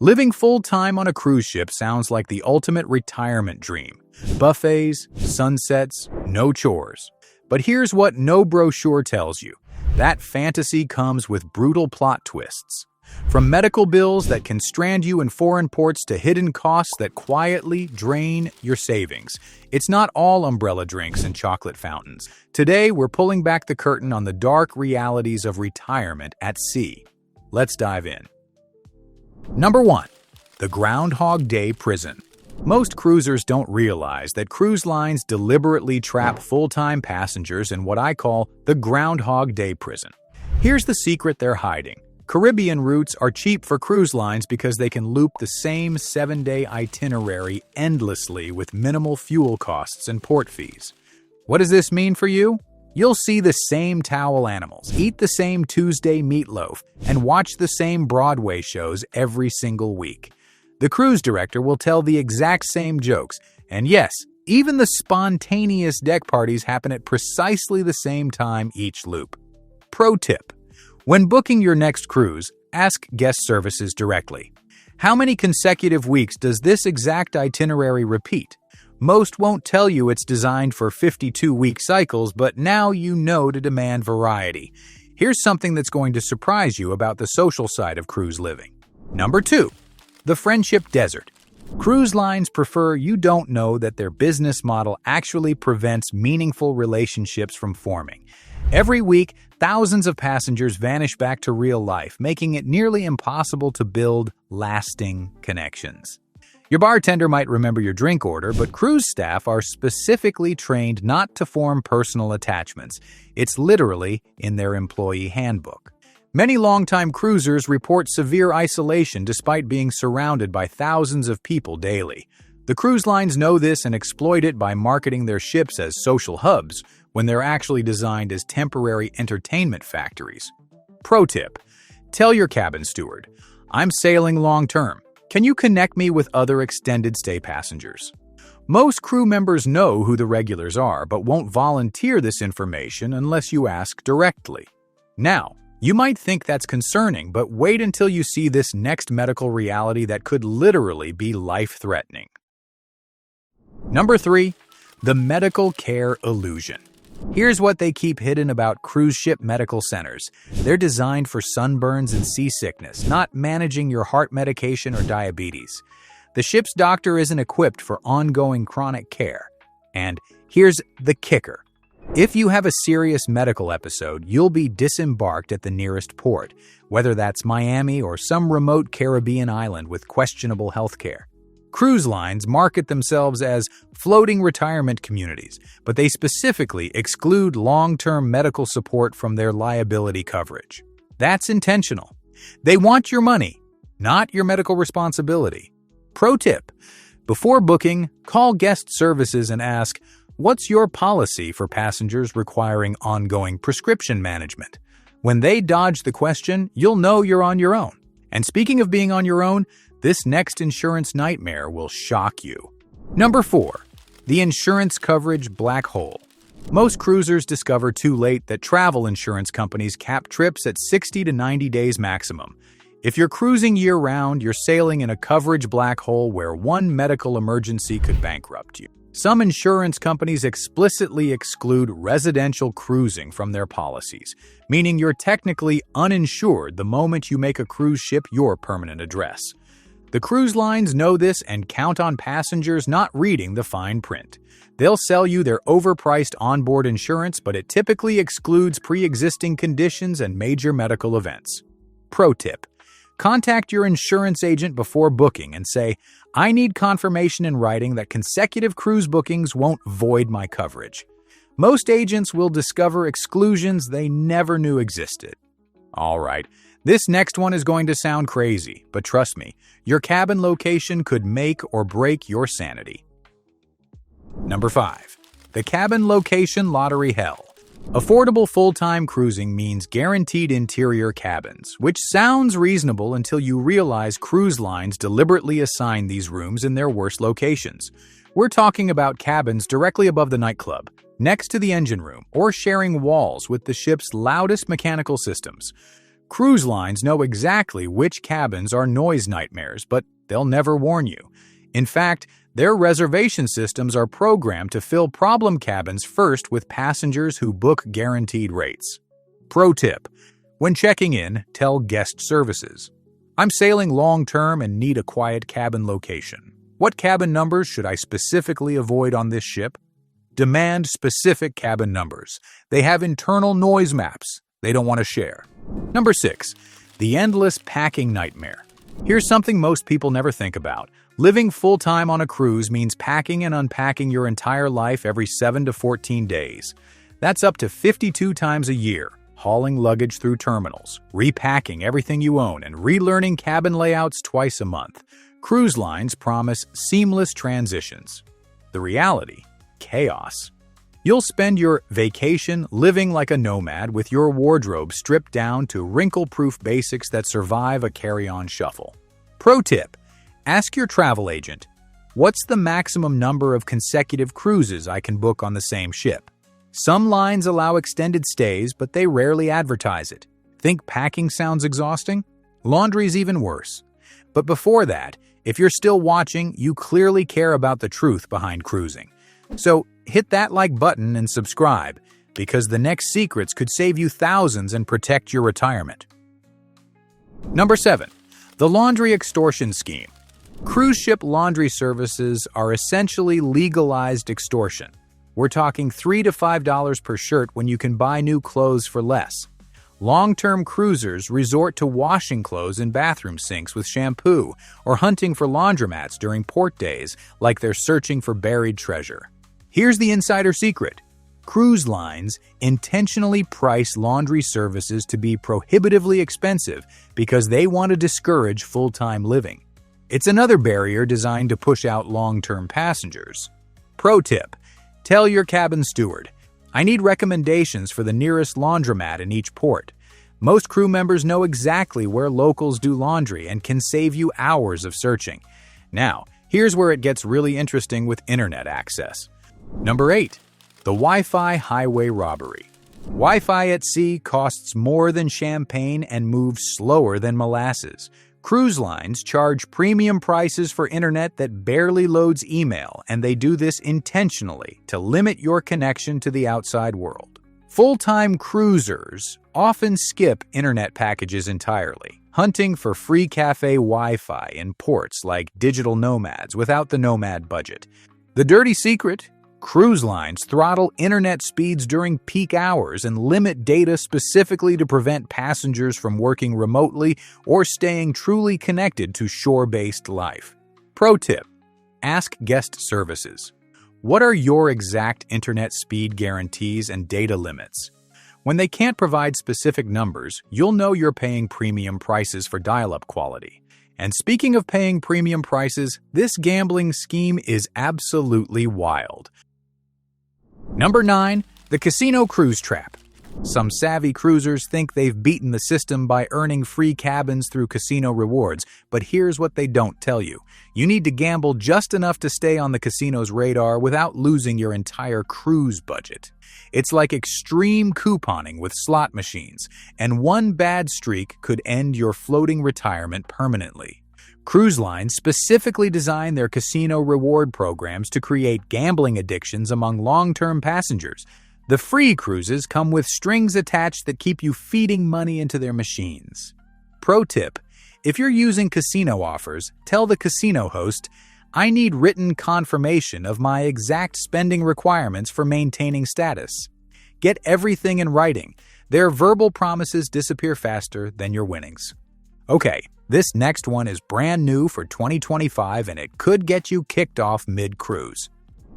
Living full-time on a cruise ship sounds like the ultimate retirement dream. Buffets, sunsets, no chores. But here's what no brochure tells you. That fantasy comes with brutal plot twists. From medical bills that can strand you in foreign ports to hidden costs that quietly drain your savings. It's not all umbrella drinks and chocolate fountains. Today, we're pulling back the curtain on the dark realities of retirement at sea. Let's dive in. Number 1. The Groundhog Day Prison. Most cruisers don't realize that cruise lines deliberately trap full-time passengers in what I call the Groundhog Day Prison. Here's the secret they're hiding. Caribbean routes are cheap for cruise lines because they can loop the same 7-day itinerary endlessly with minimal fuel costs and port fees. What does this mean for you? You'll see the same towel animals, eat the same Tuesday meatloaf, and watch the same Broadway shows every single week. The cruise director will tell the exact same jokes, and yes, even the spontaneous deck parties happen at precisely the same time each loop. Pro tip: when booking your next cruise, ask guest services directly. How many consecutive weeks does this exact itinerary repeat? Most won't tell you it's designed for 52-week cycles, but now you know to demand variety. Here's something that's going to surprise you about the social side of cruise living. Number 2. The Friendship Desert. Cruise lines prefer you don't know that their business model actually prevents meaningful relationships from forming. Every week, thousands of passengers vanish back to real life, making it nearly impossible to build lasting connections. Your bartender might remember your drink order, but cruise staff are specifically trained not to form personal attachments. It's literally in their employee handbook. Many longtime cruisers report severe isolation despite being surrounded by thousands of people daily. The cruise lines know this and exploit it by marketing their ships as social hubs when they're actually designed as temporary entertainment factories. Pro tip: tell your cabin steward, "I'm sailing long-term. Can you connect me with other extended stay passengers?" Most crew members know who the regulars are, but won't volunteer this information unless you ask directly. Now, you might think that's concerning, but wait until you see this next medical reality that could literally be life-threatening. Number 3. The medical care illusion. Here's what they keep hidden about cruise ship medical centers. They're designed for sunburns and seasickness, not managing your heart medication or diabetes. The ship's doctor isn't equipped for ongoing chronic care. And here's the kicker. If you have a serious medical episode, you'll be disembarked at the nearest port, whether that's Miami or some remote Caribbean island with questionable health care. Cruise lines market themselves as floating retirement communities, but they specifically exclude long-term medical support from their liability coverage. That's intentional. They want your money, not your medical responsibility. Pro tip: before booking, call guest services and ask, "What's your policy for passengers requiring ongoing prescription management?" When they dodge the question, you'll know you're on your own. And speaking of being on your own, this next insurance nightmare will shock you. Number 4. The insurance coverage black hole. Most cruisers discover too late that travel insurance companies cap trips at 60 to 90 days maximum. If you're cruising year-round, you're sailing in a coverage black hole where one medical emergency could bankrupt you. Some insurance companies explicitly exclude residential cruising from their policies, meaning you're technically uninsured the moment you make a cruise ship your permanent address. The cruise lines know this and count on passengers not reading the fine print. They'll sell you their overpriced onboard insurance, but it typically excludes pre-existing conditions and major medical events. Pro tip: contact your insurance agent before booking and say, "I need confirmation in writing that consecutive cruise bookings won't void my coverage." Most agents will discover exclusions they never knew existed. All right, this next one is going to sound crazy, but trust me, your cabin location could make or break your sanity. Number 5. The Cabin Location Lottery Hell. Affordable full-time cruising means guaranteed interior cabins, which sounds reasonable until you realize cruise lines deliberately assign these rooms in their worst locations. We're talking about cabins directly above the nightclub, next to the engine room, or sharing walls with the ship's loudest mechanical systems. Cruise lines know exactly which cabins are noise nightmares, but they'll never warn you. In fact, their reservation systems are programmed to fill problem cabins first with passengers who book guaranteed rates. Pro tip: when checking in, tell guest services, "I'm sailing long-term and need a quiet cabin location. What cabin numbers should I specifically avoid on this ship?" Demand specific cabin numbers. They have internal noise maps they don't want to share. Number 6. The endless packing nightmare. Here's something most people never think about. Living full-time on a cruise means packing and unpacking your entire life every 7 to 14 days. That's up to 52 times a year, hauling luggage through terminals, repacking everything you own, and relearning cabin layouts twice a month. Cruise lines promise seamless transitions. The reality: chaos. You'll spend your vacation living like a nomad with your wardrobe stripped down to wrinkle-proof basics that survive a carry-on shuffle. Pro tip: ask your travel agent, "What's the maximum number of consecutive cruises I can book on the same ship?" Some lines allow extended stays, but they rarely advertise it. Think packing sounds exhausting? Laundry's even worse. But before that, if you're still watching, you clearly care about the truth behind cruising. So hit that like button and subscribe, because the next secrets could save you thousands and protect your retirement. Number 7. The laundry extortion scheme. Cruise ship laundry services are essentially legalized extortion. We're talking $3 to $5 per shirt when you can buy new clothes for less. Long-term cruisers resort to washing clothes in bathroom sinks with shampoo or hunting for laundromats during port days like they're searching for buried treasure. Here's the insider secret: cruise lines intentionally price laundry services to be prohibitively expensive because they want to discourage full-time living. It's another barrier designed to push out long-term passengers. Pro tip: tell your cabin steward, "I need recommendations for the nearest laundromat in each port." Most crew members know exactly where locals do laundry and can save you hours of searching. Now, here's where it gets really interesting with internet access. Number 8. The Wi-Fi highway robbery. Wi-Fi at sea costs more than champagne and moves slower than molasses. Cruise lines charge premium prices for internet that barely loads email, and they do this intentionally to limit your connection to the outside world. Full-time cruisers often skip internet packages entirely, hunting for free cafe Wi-Fi in ports like digital nomads without the nomad budget. The dirty secret? Cruise lines throttle internet speeds during peak hours and limit data specifically to prevent passengers from working remotely or staying truly connected to shore-based life. Pro tip: ask guest services, "What are your exact internet speed guarantees and data limits?" When they can't provide specific numbers, you'll know you're paying premium prices for dial-up quality. And speaking of paying premium prices, this gambling scheme is absolutely wild. Number 9. The casino cruise trap. Some savvy cruisers think they've beaten the system by earning free cabins through casino rewards, but here's what they don't tell you. You need to gamble just enough to stay on the casino's radar without losing your entire cruise budget. It's like extreme couponing with slot machines, and one bad streak could end your floating retirement permanently. Cruise lines specifically design their casino reward programs to create gambling addictions among long-term passengers. The free cruises come with strings attached that keep you feeding money into their machines. Pro tip: if you're using casino offers, tell the casino host, "I need written confirmation of my exact spending requirements for maintaining status." Get everything in writing. Their verbal promises disappear faster than your winnings. Okay, this next one is brand new for 2025 and it could get you kicked off mid-cruise.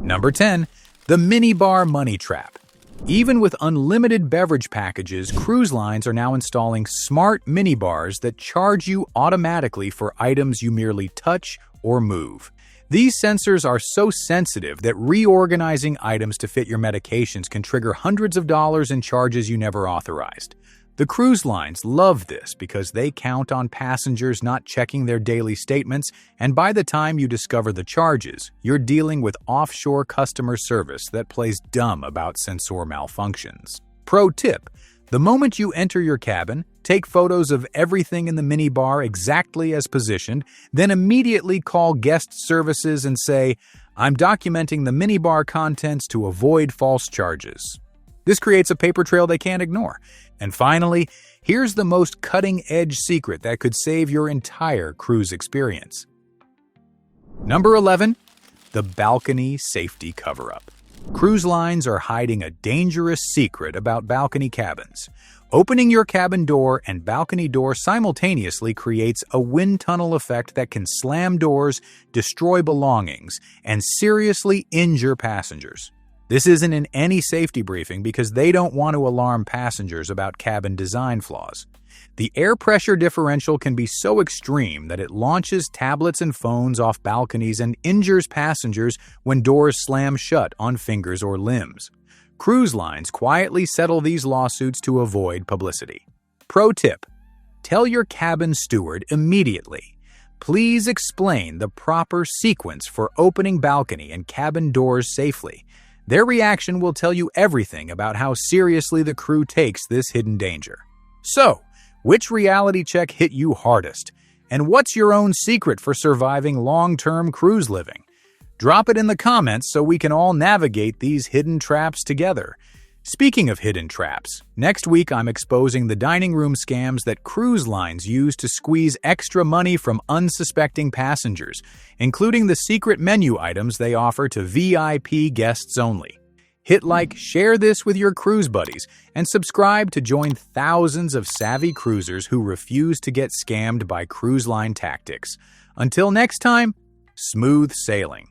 Number 10. The minibar money trap. Even with unlimited beverage packages, cruise lines are now installing smart minibars that charge you automatically for items you merely touch or move. These sensors are so sensitive that reorganizing items to fit your medications can trigger hundreds of dollars in charges you never authorized. The cruise lines love this because they count on passengers not checking their daily statements, and by the time you discover the charges, you're dealing with offshore customer service that plays dumb about sensor malfunctions. Pro tip: The moment you enter your cabin, take photos of everything in the minibar exactly as positioned, then immediately call guest services and say, "I'm documenting the minibar contents to avoid false charges." This creates a paper trail they can't ignore. And finally, here's the most cutting-edge secret that could save your entire cruise experience. Number 11. The balcony safety cover-up. Cruise lines are hiding a dangerous secret about balcony cabins. Opening your cabin door and balcony door simultaneously creates a wind tunnel effect that can slam doors, destroy belongings, and seriously injure passengers. This isn't in any safety briefing because they don't want to alarm passengers about cabin design flaws. The air pressure differential can be so extreme that it launches tablets and phones off balconies and injures passengers when doors slam shut on fingers or limbs. Cruise lines quietly settle these lawsuits to avoid publicity. Pro tip: tell your cabin steward immediately. Please explain the proper sequence for opening balcony and cabin doors safely. Their reaction will tell you everything about how seriously the crew takes this hidden danger. So, which reality check hit you hardest? And what's your own secret for surviving long-term cruise living? Drop it in the comments so we can all navigate these hidden traps together. Speaking of hidden traps, next week I'm exposing the dining room scams that cruise lines use to squeeze extra money from unsuspecting passengers, including the secret menu items they offer to VIP guests only. Hit like, share this with your cruise buddies, and subscribe to join thousands of savvy cruisers who refuse to get scammed by cruise line tactics. Until next time, smooth sailing.